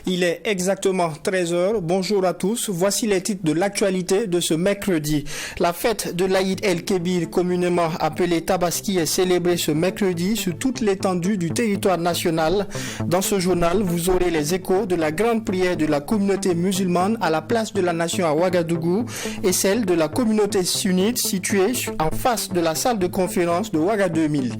Il est exactement 13h. Bonjour à tous. Voici les titres de l'actualité de ce mercredi. La fête de l'Aïd el-Kébir, communément appelée Tabaski, est célébrée ce mercredi sur toute l'étendue du territoire national. Dans ce journal, vous aurez les échos de la grande prière de la communauté musulmane à la place de la nation à Ouagadougou et celle de la communauté sunnite située en face de la salle de conférence de Ouaga 2000.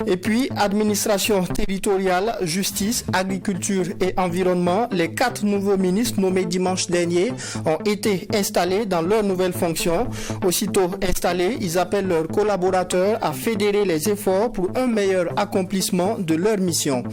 Et puis, administration territoriale, justice, agriculture et environnement, les 4 nouveaux ministres nommés dimanche dernier ont été installés dans leurs nouvelles fonctions. Aussitôt installés, ils appellent leurs collaborateurs à fédérer les efforts pour un meilleur accomplissement de leur mission.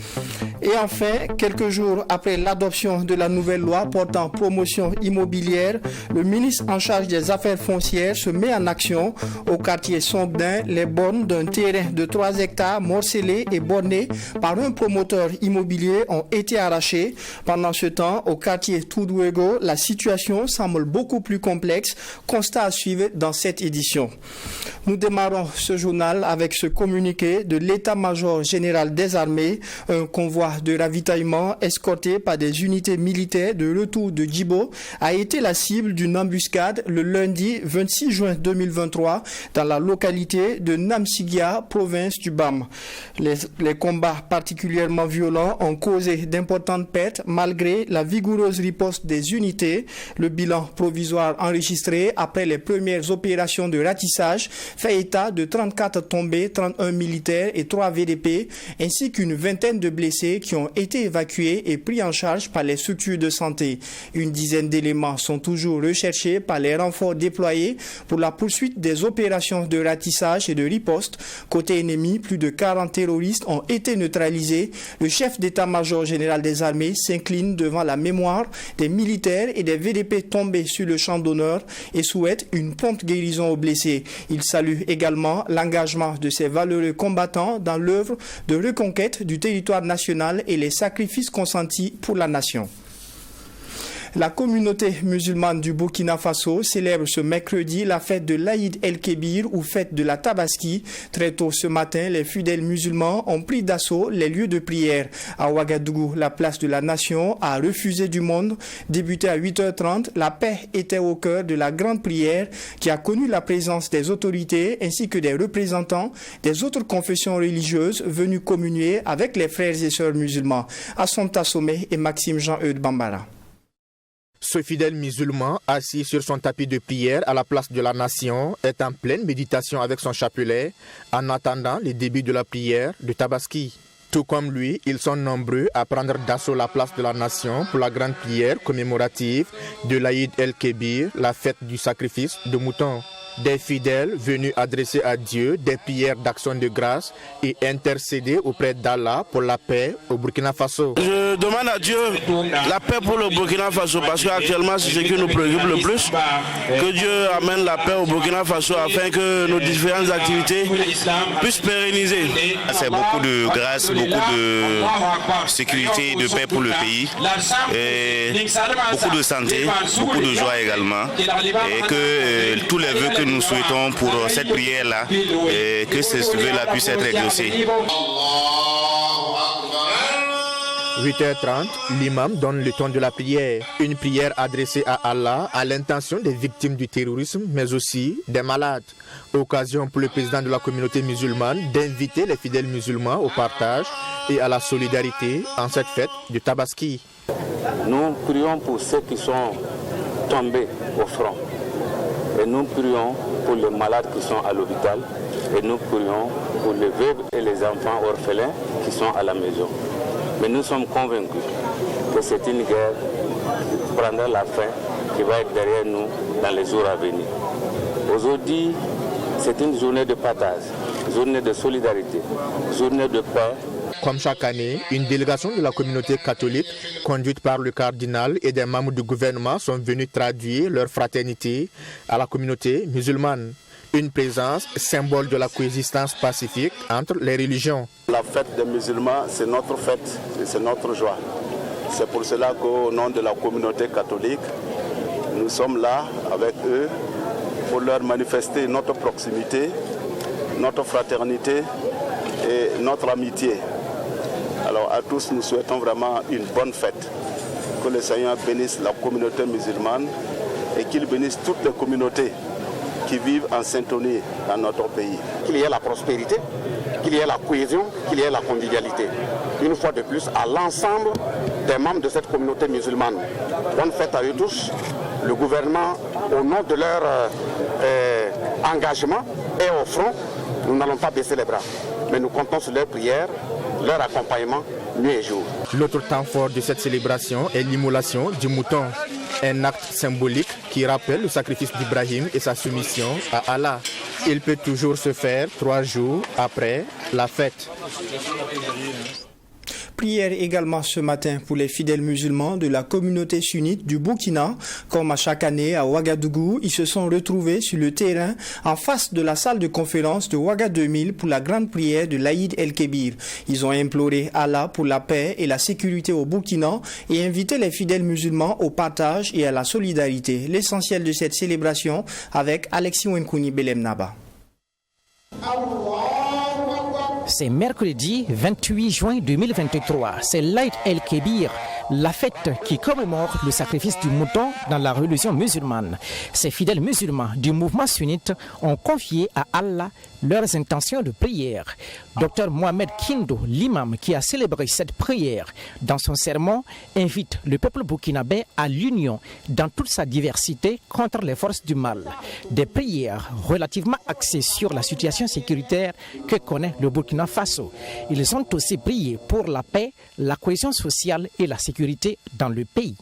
Et enfin, quelques jours après l'adoption de la nouvelle loi portant promotion immobilière, le ministre en charge des affaires foncières se met en action au quartier Sombedin. Les bornes d'un terrain de 3 hectares morcelés et bornés par un promoteur immobilier ont été arrachés. Pendant ce temps, au quartier Tudwego, la situation semble beaucoup plus complexe. Constat à suivre dans cette édition. Nous démarrons ce journal avec ce communiqué de l'état-major général des armées. Un convoi de ravitaillement escorté par des unités militaires de retour de Djibo a été la cible d'une embuscade le lundi 26 juin 2023 dans la localité de Namsigia, province du Bam. Les combats particulièrement violents ont causé d'importantes pertes malgré la vigoureuse riposte des unités. Le bilan provisoire enregistré après les premières opérations de ratissage fait état de 34 tombés, 31 militaires et 3 VDP, ainsi qu'une vingtaine de blessés qui ont été évacués et pris en charge par les structures de santé. Une dizaine d'éléments sont toujours recherchés par les renforts déployés pour la poursuite des opérations de ratissage et de riposte. Côté ennemi, plus de 40 terroristes ont été neutralisés. Le chef d'état-major général des armées s'incline devant la mémoire des militaires et des VDP tombés sur le champ d'honneur et souhaite une prompte guérison aux blessés. Il salue également l'engagement de ces valeureux combattants dans l'œuvre de reconquête du territoire national et les sacrifices consentis pour la nation. La communauté musulmane du Burkina Faso célèbre ce mercredi la fête de l'Aïd el-Kébir ou fête de la Tabaski. Très tôt ce matin, les fidèles musulmans ont pris d'assaut les lieux de prière. À Ouagadougou, la place de la nation a refusé du monde. Débuté à 8h30, la paix était au cœur de la grande prière qui a connu la présence des autorités ainsi que des représentants des autres confessions religieuses venus communier avec les frères et sœurs musulmans. Assompta Somé et Maxime Jean-Eudes Bambara. Ce fidèle musulman, assis sur son tapis de prière à la place de la nation, est en pleine méditation avec son chapelet en attendant le début de la prière de Tabaski. Tout comme lui, ils sont nombreux à prendre d'assaut la place de la nation pour la grande prière commémorative de l'Aïd el-Kébir, la fête du sacrifice de moutons. Des fidèles venus adresser à Dieu des prières d'action de grâce et intercéder auprès d'Allah pour la paix au Burkina Faso. Je demande à Dieu la paix pour le Burkina Faso parce qu'actuellement c'est ce qui nous préoccupe le plus. Que Dieu amène la paix au Burkina Faso afin que nos différentes activités puissent pérenniser. C'est beaucoup de grâce, beaucoup de sécurité et de paix pour le pays. Et beaucoup de santé, beaucoup de joie également. Et que tous les vœux que nous souhaitons pour cette prière-là, que ce vœu-là puisse être exaucé. 8h30, l'imam donne le ton de la prière. Une prière adressée à Allah à l'intention des victimes du terrorisme, mais aussi des malades. Occasion pour le président de la communauté musulmane d'inviter les fidèles musulmans au partage et à la solidarité en cette fête du Tabaski. Nous prions pour ceux qui sont tombés au front. Et nous prions pour les malades qui sont à l'hôpital. Et nous prions pour les veuves et les enfants orphelins qui sont à la maison. Mais nous sommes convaincus que c'est une guerre qui prendra la fin, qui va être derrière nous dans les jours à venir. Aujourd'hui, c'est une journée de partage, journée de solidarité, journée de paix Comme chaque année, une délégation de la communauté catholique, conduite par le cardinal et des membres du gouvernement, sont venus traduire leur fraternité à la communauté musulmane. Une présence symbole de la coexistence pacifique entre les religions. La fête des musulmans, c'est notre fête et c'est notre joie. C'est pour cela qu'au nom de la communauté catholique, nous sommes là avec eux pour leur manifester notre proximité, notre fraternité et notre amitié. Alors à tous, nous souhaitons vraiment une bonne fête. Que le Seigneur bénisse la communauté musulmane et qu'il bénisse toutes les communautés qui vivent en syntonie dans notre pays. Qu'il y ait la prospérité, qu'il y ait la cohésion, qu'il y ait la convivialité. Une fois de plus, à l'ensemble des membres de cette communauté musulmane. Bonne fête à eux tous. Le gouvernement, au nom de leur engagement et au front, nous n'allons pas baisser les bras. Mais nous comptons sur leur prière, leur accompagnement, nuit et jour. L'autre temps fort de cette célébration est l'immolation du mouton. Un acte symbolique qui rappelle le sacrifice d'Ibrahim et sa soumission à Allah. Il peut toujours se faire 3 jours après la fête. Prière également ce matin pour les fidèles musulmans de la communauté sunnite du Burkina. Comme à chaque année à Ouagadougou, ils se sont retrouvés sur le terrain en face de la salle de conférence de Ouaga 2000 pour la grande prière de l'Aïd El-Kébir. Ils ont imploré Allah pour la paix et la sécurité au Burkina et invité les fidèles musulmans au partage et à la solidarité. L'essentiel de cette célébration avec Alexis Wenkouni Belem Naba. C'est mercredi 28 juin 2023. C'est l'Aïd El-Kébir, la fête qui commémore le sacrifice du mouton dans la religion musulmane. Ces fidèles musulmans du mouvement sunnite ont confié à Allah leurs intentions de prière. Dr Mohamed Kindo, l'imam qui a célébré cette prière, dans son sermon, invite le peuple burkinabé à l'union dans toute sa diversité contre les forces du mal. Des prières relativement axées sur la situation sécuritaire que connaît le Burkina Faso. Ils ont aussi prié pour la paix, la cohésion sociale et la sécurité dans le pays.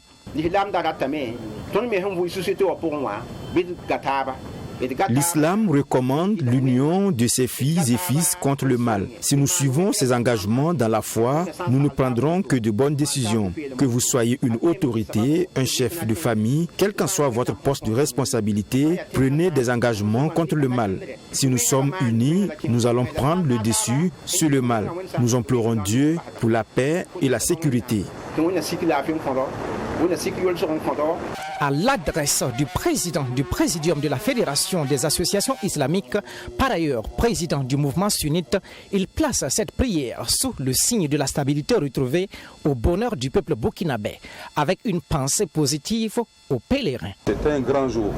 L'islam recommande l'union de ses filles et fils contre le mal. Si nous suivons ces engagements dans la foi, nous ne prendrons que de bonnes décisions. Que vous soyez une autorité, un chef de famille, quel qu'en soit votre poste de responsabilité, prenez des engagements contre le mal. Si nous sommes unis, nous allons prendre le dessus sur le mal. Nous implorons Dieu pour la paix et la sécurité. À l'adresse du président du Présidium de la Fédération des associations islamiques, par ailleurs président du mouvement sunnite, il place cette prière sous le signe de la stabilité retrouvée au bonheur du peuple burkinabé, avec une pensée positive aux pèlerins. C'est un grand jour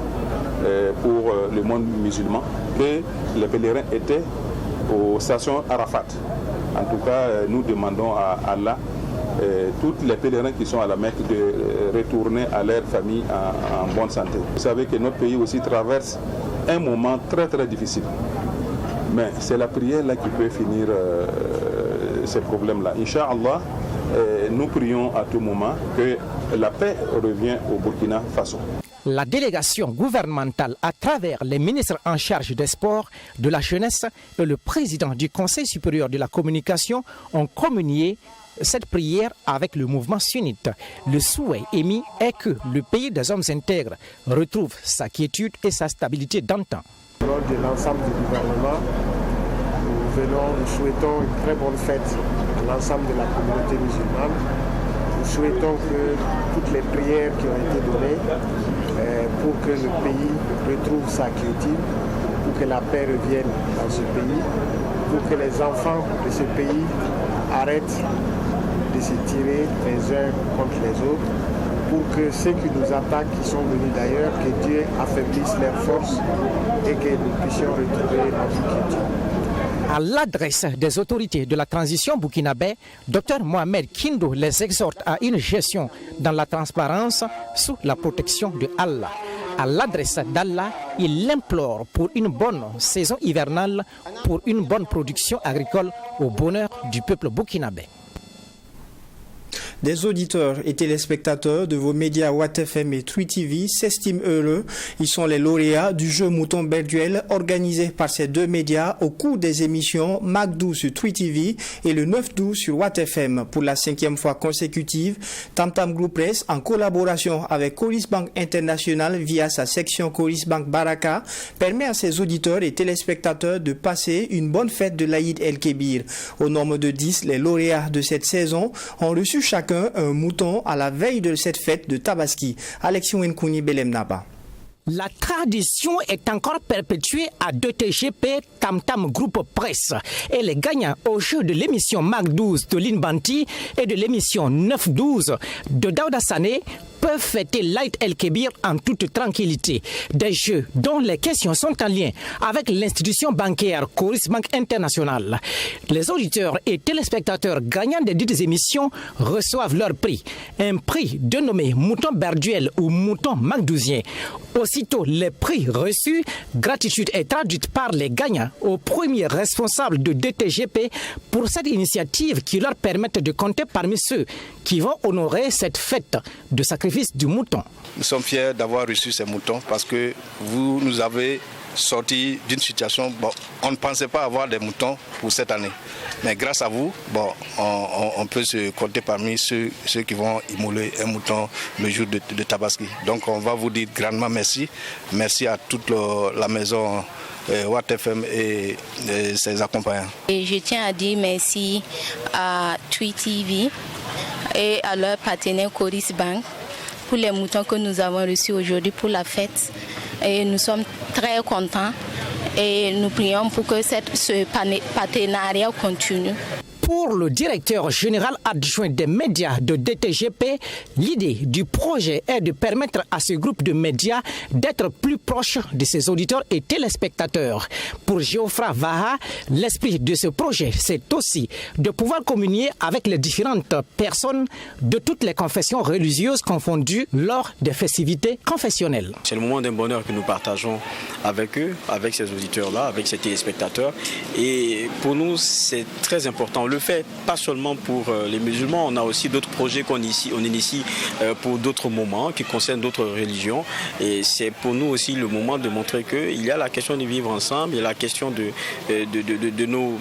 pour le monde musulman que les pèlerins étaient aux stations Arafat. En tout cas, nous demandons à Allah tous les pèlerins qui sont à la Mecque de retourner à leur famille en bonne santé. Vous savez que notre pays aussi traverse un moment très très difficile. Mais c'est la prière là qui peut finir ces problèmes-là. Inch'Allah, nous prions à tout moment que la paix revienne au Burkina Faso. La délégation gouvernementale, à travers les ministres en charge des sports, de la jeunesse et le président du Conseil supérieur de la communication ont communié cette prière avec le mouvement sunnite. Le souhait émis est que le pays des hommes intègres retrouve sa quiétude et sa stabilité d'antan. Au nom de l'ensemble du gouvernement, nous souhaitons une très bonne fête à l'ensemble de la communauté musulmane. Nous souhaitons que toutes les prières qui ont été données pour que le pays retrouve sa quiétude, pour que la paix revienne dans ce pays, pour que les enfants de ce pays arrêtent de se tirer les uns contre les autres, pour que ceux qui nous attaquent, qui sont venus d'ailleurs, que Dieu affaiblisse leurs forces et que nous puissions retrouver notre quiétude. À l'adresse des autorités de la transition burkinabé, Dr Mohamed Kindo les exhorte à une gestion dans la transparence sous la protection de Allah. À l'adresse d'Allah, il implore pour une bonne saison hivernale, pour une bonne production agricole au bonheur du peuple burkinabé. Des auditeurs et téléspectateurs de vos médias Watt FM et True TV s'estiment heureux. Ils sont les lauréats du jeu Mouton Berduel organisé par ces deux médias au cours des émissions Mac 12 sur True TV et le 9-12 sur Watt FM. Pour la 5e fois consécutive, Tam Tam Group Press, en collaboration avec Coris Bank International via sa section Coris Bank Baraka, permet à ses auditeurs et téléspectateurs de passer une bonne fête de l'Aïd El-Kébir. Au nombre de 10, les lauréats de cette saison ont reçu chacun un mouton à la veille de cette fête de Tabaski. Alexis Wenkouni Belem Naba. La tradition est encore perpétuée à DTGP Tam Tam Group Press et les gagnants au jeu de l'émission Mac 12 de Lynn Banti et de l'émission 9-12 de Daouda Sané peuvent fêter l'Aïd El-Kébir en toute tranquillité. Des jeux dont les questions sont en lien avec l'institution bancaire Coris Bank International. Les auditeurs et téléspectateurs gagnants des dites émissions reçoivent leur prix. Un prix dénommé Mouton Berduel ou Mouton Macdousien. Aussitôt les prix reçus, gratitude est traduite par les gagnants aux premiers responsables de DTGP pour cette initiative qui leur permet de compter parmi ceux qui vont honorer cette fête de sacrifice du mouton. Nous sommes fiers d'avoir reçu ces moutons parce que vous nous avez sorti d'une situation, on ne pensait pas avoir des moutons pour cette année. Mais grâce à vous, on peut se compter parmi ceux qui vont immoler un mouton le jour de Tabaski. Donc on va vous dire grandement merci. Merci à toute la maison Watt FM et ses accompagnants. Et je tiens à dire merci à True TV et à leur partenaire Coris Bank pour les moutons que nous avons reçus aujourd'hui pour la fête. Et nous sommes très contents et nous prions pour que ce partenariat continue. Pour le directeur général adjoint des médias de DTGP, l'idée du projet est de permettre à ce groupe de médias d'être plus proche de ses auditeurs et téléspectateurs. Pour Geoffra Vaha, l'esprit de ce projet, c'est aussi de pouvoir communier avec les différentes personnes de toutes les confessions religieuses confondues lors des festivités confessionnelles. C'est le moment d'un bonheur que nous partageons avec eux, avec ces auditeurs-là, avec ces téléspectateurs. Et pour nous, c'est très important. On le fait pas seulement pour les musulmans, on a aussi d'autres projets qu'on initie pour d'autres moments qui concernent d'autres religions. Et c'est pour nous aussi le moment de montrer qu'il y a la question de vivre ensemble, il y a la question de nos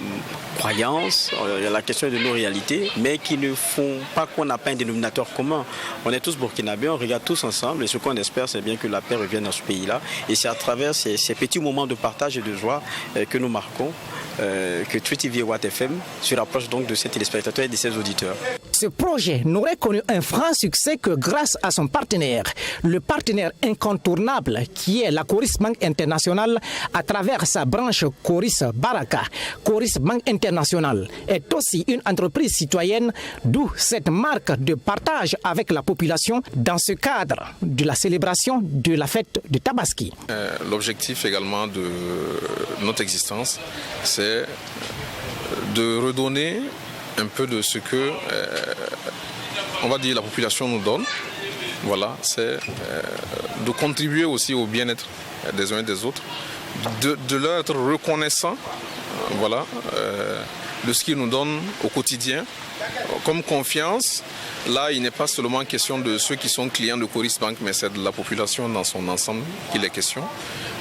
croyances, il y a la question de nos réalités, mais qui ne font pas qu'on n'a pas un dénominateur commun. On est tous burkinabés, on regarde tous ensemble et ce qu'on espère, c'est bien que la paix revienne dans ce pays-là. Et c'est à travers ces petits moments de partage et de joie que nous marquons que True TV et Watt FM se rapprochent donc de ses téléspectateurs et de ses auditeurs. Ce projet n'aurait connu un franc succès que grâce à son partenaire, le partenaire incontournable qui est la Coris Bank International à travers sa branche Coris Baraka. Coris Bank International est aussi une entreprise citoyenne, d'où cette marque de partage avec la population dans ce cadre de la célébration de la fête de Tabaski. L'objectif également de notre existence, c'est de redonner un peu de ce que, on va dire, la population nous donne. Voilà, c'est de contribuer aussi au bien-être des uns et des autres, de leur être reconnaissant, voilà, de ce qu'ils nous donnent au quotidien, comme confiance. Là, il n'est pas seulement question de ceux qui sont clients de Coris Bank, mais c'est de la population dans son ensemble qu'il est question.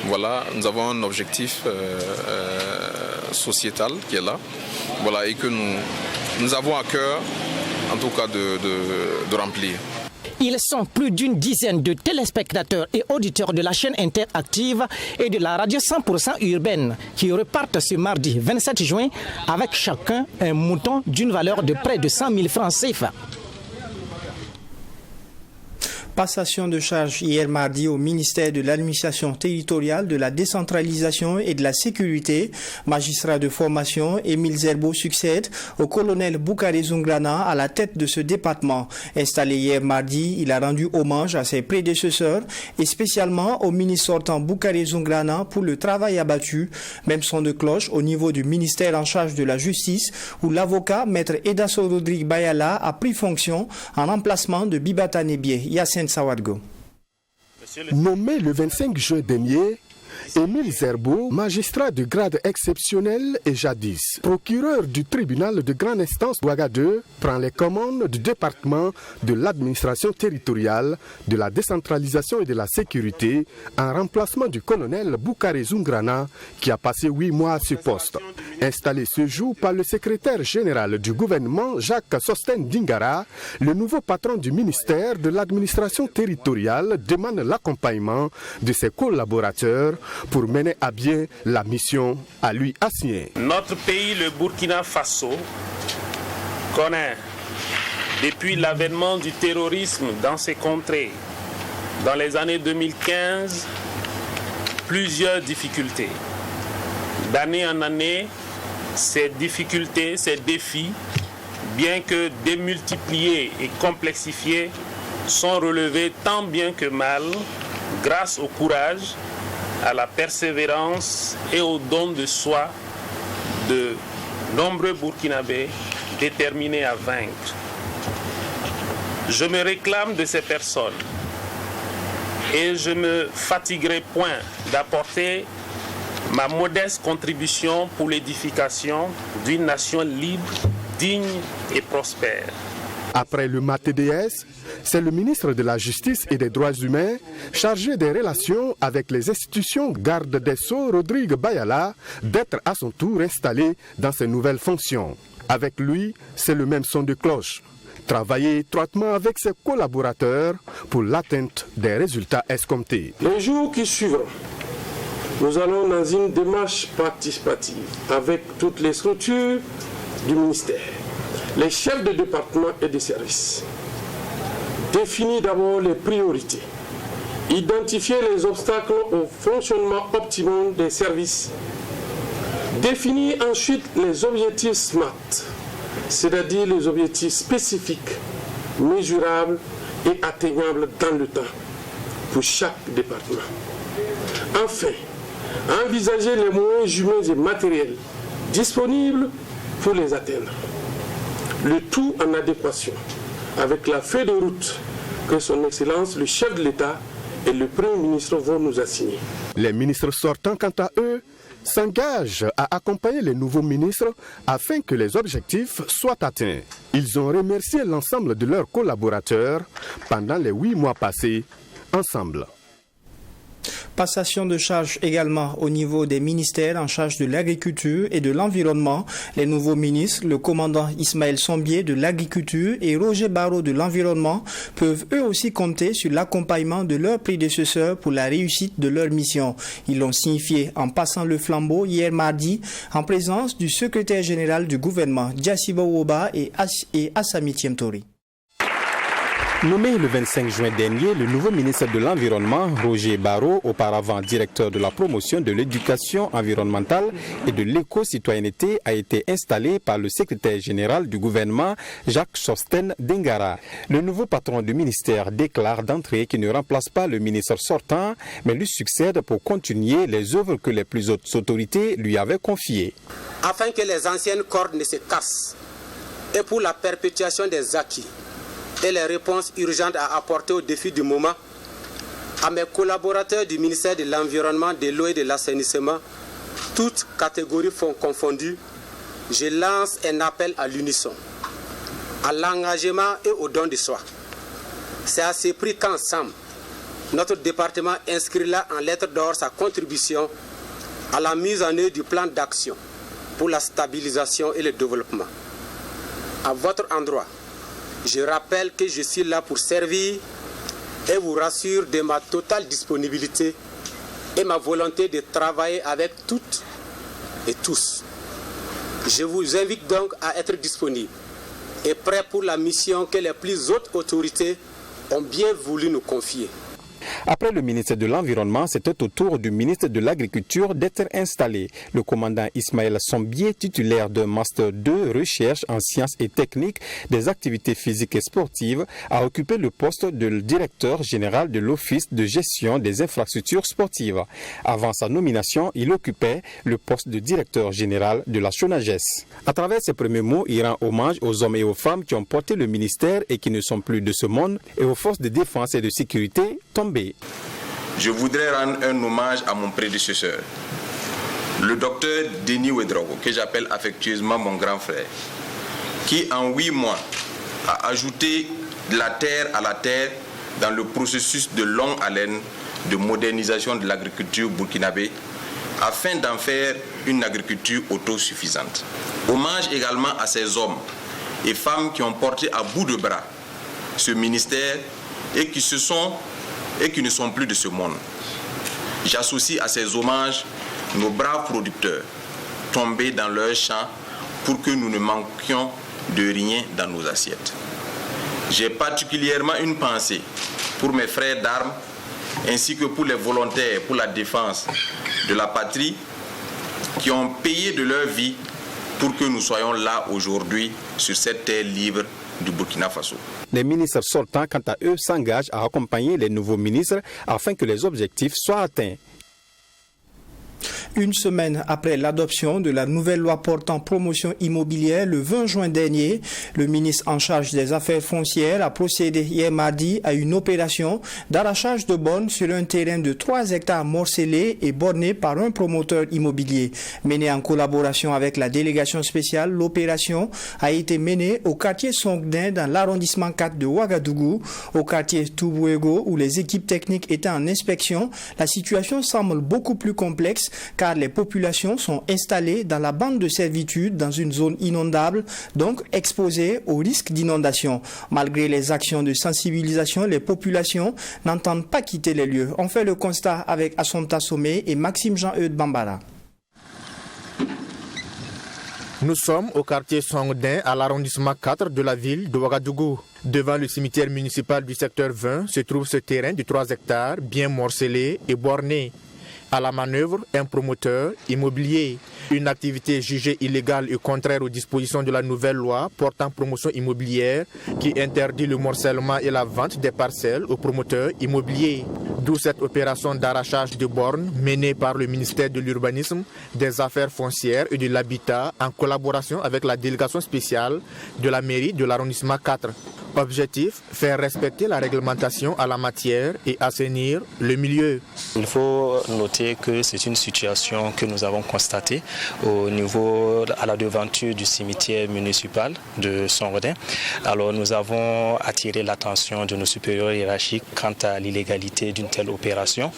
Voilà, nous avons un objectif sociétal qui est là, voilà, et que nous avons à cœur, en tout cas, de remplir. Ils sont plus d'une dizaine de téléspectateurs et auditeurs de la chaîne interactive et de la radio 100% urbaine qui repartent ce mardi 27 juin avec chacun un mouton d'une valeur de près de 100 000 francs CFA. Passation de charge hier mardi au ministère de l'administration territoriale, de la décentralisation et de la sécurité. Magistrat de formation, Émile Zerbo succède au colonel Boukari Zoungrana à la tête de ce département. Installé hier mardi, il a rendu hommage à ses prédécesseurs et spécialement au ministre sortant Boukari Zoungrana pour le travail abattu. Même son de cloche au niveau du ministère en charge de la justice où l'avocat maître Edasso Rodrigue Bayala a pris fonction en remplacement de Bibata Nebié. Yassine Sawadgo. Nommé le 25 juin dernier, Émile Zerbo, magistrat de grade exceptionnel et jadis procureur du tribunal de grande instance d'Ouagadougou, prend les commandes du département de l'administration territoriale, de la décentralisation et de la sécurité en remplacement du colonel Boukare Zungrana qui a passé 8 mois à ce poste. Installé ce jour par le secrétaire général du gouvernement Jacques Sosten Dingara, le nouveau patron du ministère de l'administration territoriale demande l'accompagnement de ses collaborateurs pour mener à bien la mission à lui assignée. Notre pays, le Burkina Faso, connaît depuis l'avènement du terrorisme dans ces contrées, dans les années 2015, plusieurs difficultés. D'année en année, ces difficultés, ces défis, bien que démultipliés et complexifiés, sont relevés tant bien que mal grâce au courage, à la persévérance et au don de soi de nombreux Burkinabés déterminés à vaincre. Je me réclame de ces personnes et je ne me fatiguerai point d'apporter ma modeste contribution pour l'édification d'une nation libre, digne et prospère. Après le MATDS, c'est le ministre de la Justice et des Droits humains, chargé des relations avec les institutions garde des Sceaux, Rodrigue Bayala, d'être à son tour installé dans ses nouvelles fonctions. Avec lui, c'est le même son de cloche. Travailler étroitement avec ses collaborateurs pour l'atteinte des résultats escomptés. Les jours qui suivront, nous allons dans une démarche participative avec toutes les structures du ministère, les chefs de département et de services. Définir d'abord les priorités, identifier les obstacles au fonctionnement optimum des services, définir ensuite les objectifs SMART, c'est-à-dire les objectifs spécifiques, mesurables et atteignables dans le temps pour chaque département. Enfin, envisager les moyens humains et matériels disponibles pour les atteindre. Le tout en adéquation avec la feuille de route que son Excellence, le chef de l'État et le Premier ministre vont nous assigner. Les ministres sortants, quant à eux, s'engagent à accompagner les nouveaux ministres afin que les objectifs soient atteints. Ils ont remercié l'ensemble de leurs collaborateurs pendant les 8 mois passés ensemble. Passation de charge également au niveau des ministères en charge de l'agriculture et de l'environnement. Les nouveaux ministres, le commandant Ismaël Sombier de l'agriculture et Roger Barreau de l'environnement, peuvent eux aussi compter sur l'accompagnement de leurs prédécesseurs pour la réussite de leur mission. Ils l'ont signifié en passant le flambeau hier mardi en présence du secrétaire général du gouvernement, Diassiba Ouoba et Assami Tiemtori. Nommé le 25 juin dernier, le nouveau ministre de l'Environnement, Roger Barreau, auparavant directeur de la promotion de l'éducation environnementale et de l'éco-citoyenneté, a été installé par le secrétaire général du gouvernement, Jacques Sosten Dingara. Le nouveau patron du ministère déclare d'entrée qu'il ne remplace pas le ministre sortant, mais lui succède pour continuer les œuvres que les plus hautes autorités lui avaient confiées. Afin que les anciennes cordes ne se cassent et pour la perpétuation des acquis, et les réponses urgentes à apporter aux défis du moment, à mes collaborateurs du ministère de l'Environnement, de l'eau et de l'assainissement, toutes catégories confondues, je lance un appel à l'unisson, à l'engagement et au don de soi. C'est à ce prix qu'ensemble, notre département inscrira en lettres d'or sa contribution à la mise en œuvre du plan d'action pour la stabilisation et le développement. À votre endroit, je rappelle que je suis là pour servir et vous rassure de ma totale disponibilité et ma volonté de travailler avec toutes et tous. Je vous invite donc à être disponible et prêt pour la mission que les plus hautes autorités ont bien voulu nous confier. Après le ministre de l'Environnement, c'était au tour du ministre de l'Agriculture d'être installé. Le commandant Ismaël Sombier, titulaire d'un Master 2 Recherche en sciences et techniques des activités physiques et sportives, a occupé le poste de directeur général de l'Office de gestion des infrastructures sportives. Avant sa nomination, il occupait le poste de directeur général de la SONAGES. À travers ses premiers mots, il rend hommage aux hommes et aux femmes qui ont porté le ministère et qui ne sont plus de ce monde, et aux forces de défense et de sécurité tombées. je voudrais rendre un hommage à mon prédécesseur, le docteur Denis Ouédraogo, que j'appelle affectueusement mon grand frère, qui en 8 mois a ajouté de la terre à la terre dans le processus de longue haleine de modernisation de l'agriculture burkinabé afin d'en faire une agriculture autosuffisante. Hommage également à ces hommes et femmes qui ont porté à bout de bras ce ministère et qui ne sont plus de ce monde. J'associe à ces hommages nos braves producteurs tombés dans leur champ pour que nous ne manquions de rien dans nos assiettes. J'ai particulièrement une pensée pour mes frères d'armes ainsi que pour les volontaires pour la défense de la patrie qui ont payé de leur vie pour que nous soyons là aujourd'hui sur cette terre libre du Burkina Faso. Les ministres sortants, quant à eux, s'engagent à accompagner les nouveaux ministres afin que les objectifs soient atteints. Une semaine après l'adoption de la nouvelle loi portant promotion immobilière le 20 juin dernier, le ministre en charge des affaires foncières a procédé hier mardi à une opération d'arrachage de bornes sur un terrain de 3 hectares morcelés et borné par un promoteur immobilier. Menée en collaboration avec la délégation spéciale, l'opération a été menée au quartier Songdin dans l'arrondissement 4 de Ouagadougou, au quartier Toubouego où les équipes techniques étaient en inspection. La situation semble beaucoup plus complexe car les populations sont installées dans la bande de servitude dans une zone inondable, donc exposées au risque d'inondation. Malgré les actions de sensibilisation, les populations n'entendent pas quitter les lieux. On fait le constat avec Assonta Somé et Maxime Jean-Eudes Bambara. Nous sommes au quartier Songdin, à l'arrondissement 4 de la ville de Ouagadougou. Devant le cimetière municipal du secteur 20 se trouve ce terrain de 3 hectares bien morcelé et borné. À la manœuvre, un promoteur immobilier. Une activité jugée illégale et contraire aux dispositions de la nouvelle loi portant promotion immobilière qui interdit le morcellement et la vente des parcelles aux promoteurs immobiliers. D'où cette opération d'arrachage de bornes menée par le ministère de l'Urbanisme, des Affaires foncières et de l'Habitat en collaboration avec la délégation spéciale de la mairie de l'arrondissement 4. Objectif, faire respecter la réglementation à la matière et assainir le milieu. Il faut noter que c'est une situation que nous avons constatée au niveau à la devanture du cimetière municipal de Songdin. Alors nous avons attiré l'attention de nos supérieurs hiérarchiques quant à l'illégalité d'une telle opération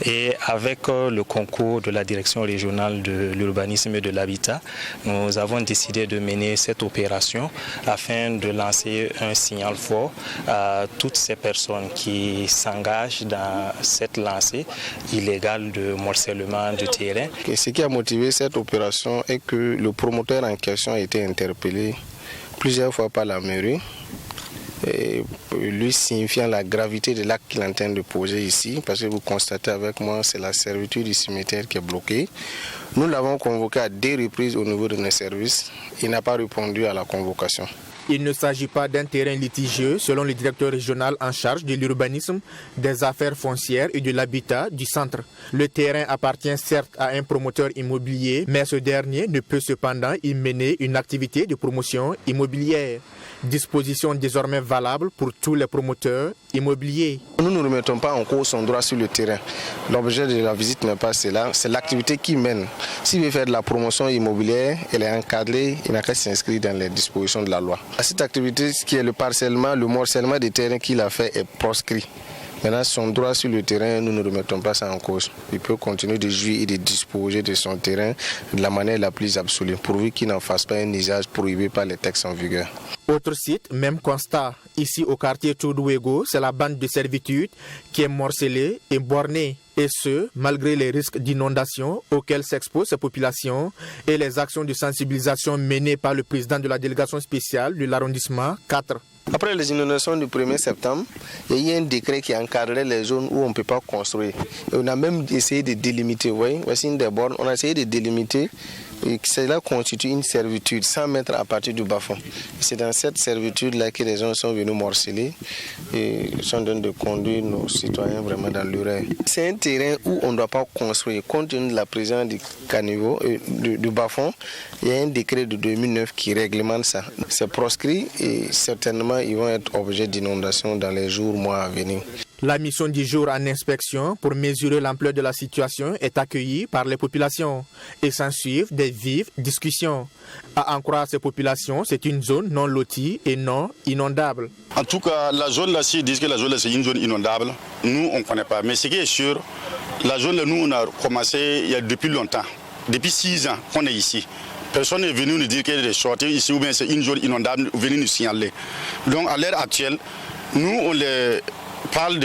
et avec le concours de la direction régionale de l'urbanisme et de l'habitat, nous avons décidé de mener cette opération afin de lancer un signal fort à toutes ces personnes qui s'engagent dans cette lancée illégale de morcellement de terrain. Et ce qui a motivé cette opération est que le promoteur en question a été interpellé plusieurs fois par la mairie, et lui signifiant la gravité de l'acte qu'il est en train de poser ici, parce que vous constatez avec moi, c'est la servitude du cimetière qui est bloquée. Nous l'avons convoqué à 2 reprises au niveau de nos services, il n'a pas répondu à la convocation. Il ne s'agit pas d'un terrain litigieux selon le directeur régional en charge de l'urbanisme, des affaires foncières et de l'habitat du centre. Le terrain appartient certes à un promoteur immobilier, mais ce dernier ne peut cependant y mener une activité de promotion immobilière. Disposition désormais valable pour tous les promoteurs immobiliers. Nous ne remettons pas en cause son droit sur le terrain. L'objet de la visite n'est pas cela, c'est l'activité qu'il mène. S'il veut faire de la promotion immobilière, elle est encadrée, il n'a qu'à s'inscrire dans les dispositions de la loi. Cette activité, ce qui est le parcellement, le morcellement des terrains qu'il a fait est proscrit. Maintenant, son droit sur le terrain, nous ne remettons pas ça en cause. Il peut continuer de jouir et de disposer de son terrain de la manière la plus absolue, pourvu qu'il n'en fasse pas un usage prohibé par les textes en vigueur. Autre site, même constat. Ici au quartier Toubouego, c'est la bande de servitude qui est morcelée et bornée. Et ce, malgré les risques d'inondation auxquels s'exposent ces populations et les actions de sensibilisation menées par le président de la délégation spéciale de l'arrondissement 4. Après les inondations du 1er septembre, il y a eu un décret qui encadrait les zones où on ne peut pas construire. Et on a même essayé de délimiter, vous voyez, voici une des bornes, on a essayé de délimiter. Et cela constitue une servitude 100 mètres à partir du bas-fond. C'est dans cette servitude-là que les gens sont venus morceler et sont en train de conduire nos citoyens vraiment dans l'erreur. C'est un terrain où on ne doit pas construire. Compte tenu de la présence du caniveau, du bas-fond, il y a un décret de 2009 qui réglemente ça. C'est proscrit et certainement ils vont être objets d'inondation dans les jours, mois à venir. La mission du jour en inspection pour mesurer l'ampleur de la situation est accueillie par les populations et s'ensuivent des vives discussions. À en croire ces populations, c'est une zone non lotie et non inondable. En tout cas, la zone là, s'ils disent que la zone là c'est une zone inondable, nous on ne connaît pas. Mais ce qui est sûr, la zone là, nous on a commencé il y a depuis longtemps, depuis 6 ans qu'on est ici. Personne n'est venu nous dire qu'elle est sortie ici ou bien c'est une zone inondable, venir nous signaler. Donc à l'heure actuelle, nous on les parle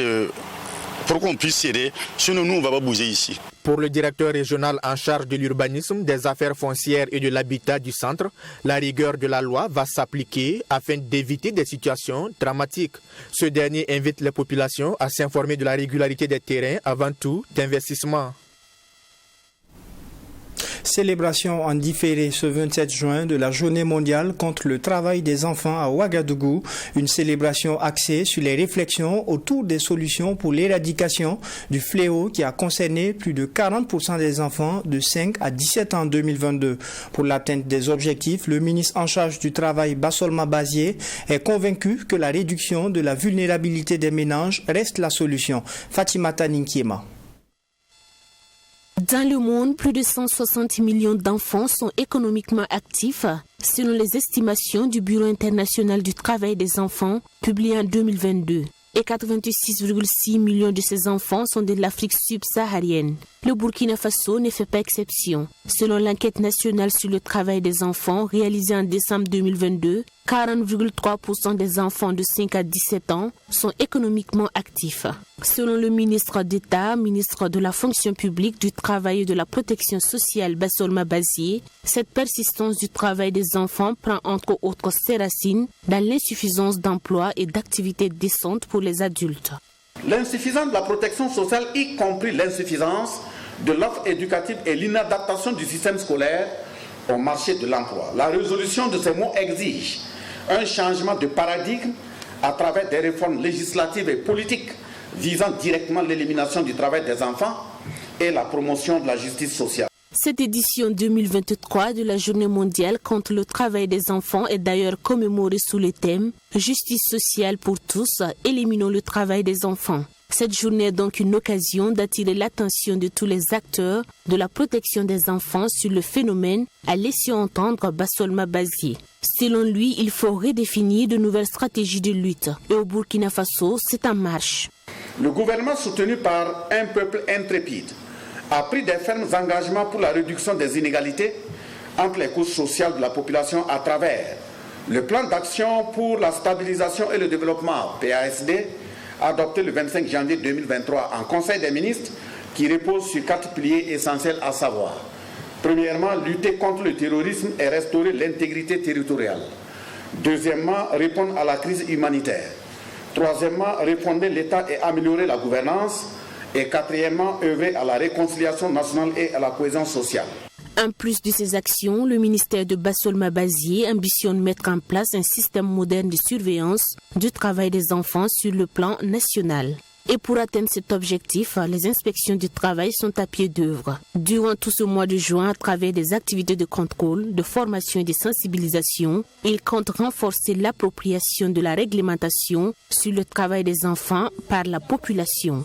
pour qu'on puisse céder, sinon nous on ne va pas bouger ici. Pour le directeur régional en charge de l'urbanisme, des affaires foncières et de l'habitat du centre, la rigueur de la loi va s'appliquer afin d'éviter des situations dramatiques. Ce dernier invite les populations à s'informer de la régularité des terrains avant tout d'investissement. Célébration en différé ce 27 juin de la Journée mondiale contre le travail des enfants à Ouagadougou. Une célébration axée sur les réflexions autour des solutions pour l'éradication du fléau qui a concerné plus de 40% des enfants de 5 à 17 ans en 2022. Pour l'atteinte des objectifs, le ministre en charge du travail, Bassolma Bazié, est convaincu que la réduction de la vulnérabilité des ménages reste la solution. Fatimata Ninkiema. Dans le monde, plus de 160 millions d'enfants sont économiquement actifs, selon les estimations du Bureau international du travail des enfants, publiées en 2022. Et 86,6 millions de ces enfants sont de l'Afrique subsaharienne. Le Burkina Faso ne fait pas exception. Selon l'enquête nationale sur le travail des enfants réalisée en décembre 2022, 40,3% des enfants de 5 à 17 ans sont économiquement actifs. Selon le ministre d'État, ministre de la fonction publique, du travail et de la protection sociale, Bassolma Bazié, cette persistance du travail des enfants prend entre autres ses racines dans l'insuffisance d'emplois et d'activités décentes pour les adultes. L'insuffisance de la protection sociale, y compris l'insuffisance de l'offre éducative et l'inadaptation du système scolaire au marché de l'emploi. La résolution de ces maux exige un changement de paradigme à travers des réformes législatives et politiques visant directement l'élimination du travail des enfants et la promotion de la justice sociale. Cette édition 2023 de la Journée mondiale contre le travail des enfants est d'ailleurs commémorée sous le thème « Justice sociale pour tous, éliminons le travail des enfants ». Cette journée est donc une occasion d'attirer l'attention de tous les acteurs de la protection des enfants sur le phénomène, a laissé entendre Bassolma Bazié. Selon lui, il faut redéfinir de nouvelles stratégies de lutte. Et au Burkina Faso, c'est en marche. Le gouvernement soutenu par un peuple intrépide a pris des fermes engagements pour la réduction des inégalités entre les couches sociales de la population à travers le plan d'action pour la stabilisation et le développement, PASD, adopté le 25 janvier 2023 en Conseil des ministres, qui repose sur 4 piliers essentiels à savoir: premièrement, lutter contre le terrorisme et restaurer l'intégrité territoriale. Deuxièmement, répondre à la crise humanitaire. Troisièmement, refonder l'État et améliorer la gouvernance. Et quatrièmement, œuvrer à la réconciliation nationale et à la cohésion sociale. En plus de ces actions, le ministère de Bassolma Bazié ambitionne mettre en place un système moderne de surveillance du travail des enfants sur le plan national. Et pour atteindre cet objectif, les inspections du travail sont à pied d'œuvre. Durant tout ce mois de juin, à travers des activités de contrôle, de formation et de sensibilisation, ils comptent renforcer l'appropriation de la réglementation sur le travail des enfants par la population.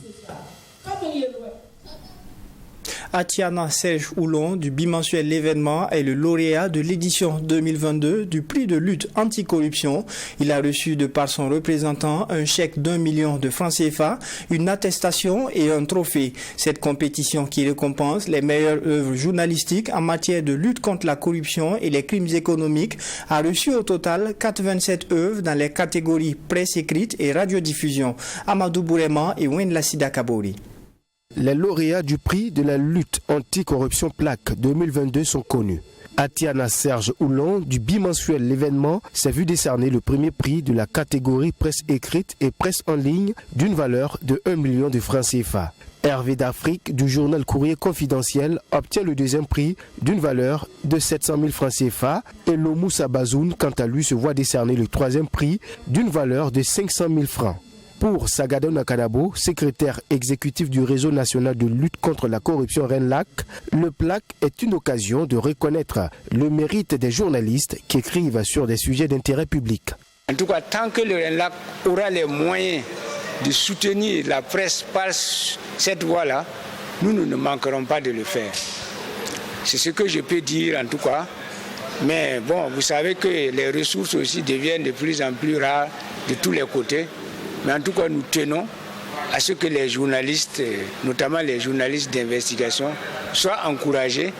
Atiana Serge Oulon du bimensuel L'événement est le lauréat de l'édition 2022 du prix de lutte anticorruption. Il a reçu de par son représentant un chèque d'1 million de francs CFA, une attestation et un trophée. Cette compétition qui récompense les meilleures œuvres journalistiques en matière de lutte contre la corruption et les crimes économiques a reçu au total 87 œuvres dans les catégories presse écrite et radiodiffusion. Amadou Bourema et Wayne Lassida Kabori. Les lauréats du prix de la lutte anticorruption PLAC 2022 sont connus. Atiana Serge Oulon du bimensuel L'événement s'est vu décerner le premier prix de la catégorie presse écrite et presse en ligne d'une valeur de 1 million de francs CFA. Hervé d'Afrique du journal Courrier Confidentiel obtient le deuxième prix d'une valeur de 700 000 francs CFA et Lomoussa Bazoun, quant à lui, se voit décerner le troisième prix d'une valeur de 500 000 francs. Pour Sagado Nakadabo, secrétaire exécutif du réseau national de lutte contre la corruption RENLAC, le PLAC est une occasion de reconnaître le mérite des journalistes qui écrivent sur des sujets d'intérêt public. En tout cas, tant que le RENLAC aura les moyens de soutenir la presse par cette voie-là, nous ne manquerons pas de le faire. C'est ce que je peux dire en tout cas. Mais bon, vous savez que les ressources aussi deviennent de plus en plus rares de tous les côtés. Mais en tout cas, nous tenons à ce que les journalistes, notamment les journalistes d'investigation, soient encouragés,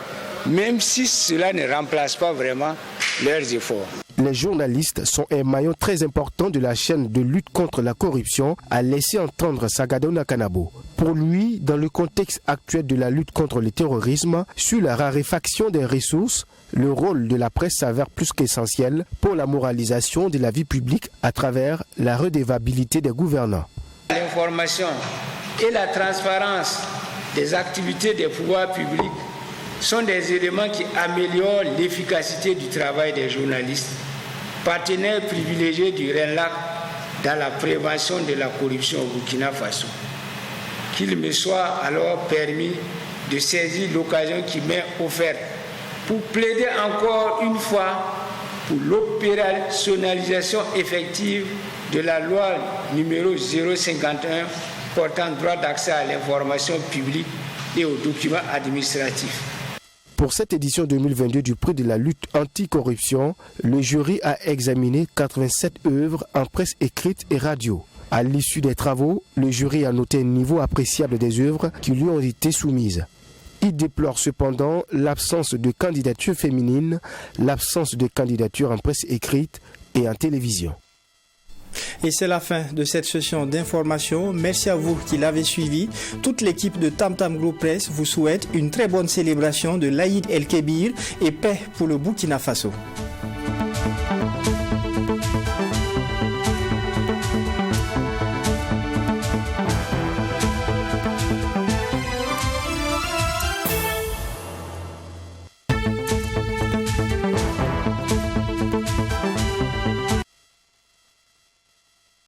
même si cela ne remplace pas vraiment leurs efforts. Les journalistes sont un maillon très important de la chaîne de lutte contre la corruption, a laissé entendre Sagado Nakanabo. Pour lui, dans le contexte actuel de la lutte contre le terrorisme, sur la raréfaction des ressources, le rôle de la presse s'avère plus qu'essentiel pour la moralisation de la vie publique à travers la redevabilité des gouvernants. L'information et la transparence des activités des pouvoirs publics sont des éléments qui améliorent l'efficacité du travail des journalistes, partenaires privilégiés du RENLAC dans la prévention de la corruption au Burkina Faso. Qu'il me soit alors permis de saisir l'occasion qui m'est offerte pour plaider encore une fois pour l'opérationnalisation effective de la loi numéro 051 portant droit d'accès à l'information publique et aux documents administratifs. Pour cette édition 2022 du prix de la lutte anticorruption, le jury a examiné 87 œuvres en presse écrite et radio. À l'issue des travaux, le jury a noté un niveau appréciable des œuvres qui lui ont été soumises. Il déplore cependant l'absence de candidature féminine, l'absence de candidature en presse écrite et en télévision. Et c'est la fin de cette session d'information. Merci à vous qui l'avez suivi. Toute l'équipe de Tam Tam Group Press vous souhaite une très bonne célébration de l'Aïd El-Kébir et paix pour le Burkina Faso.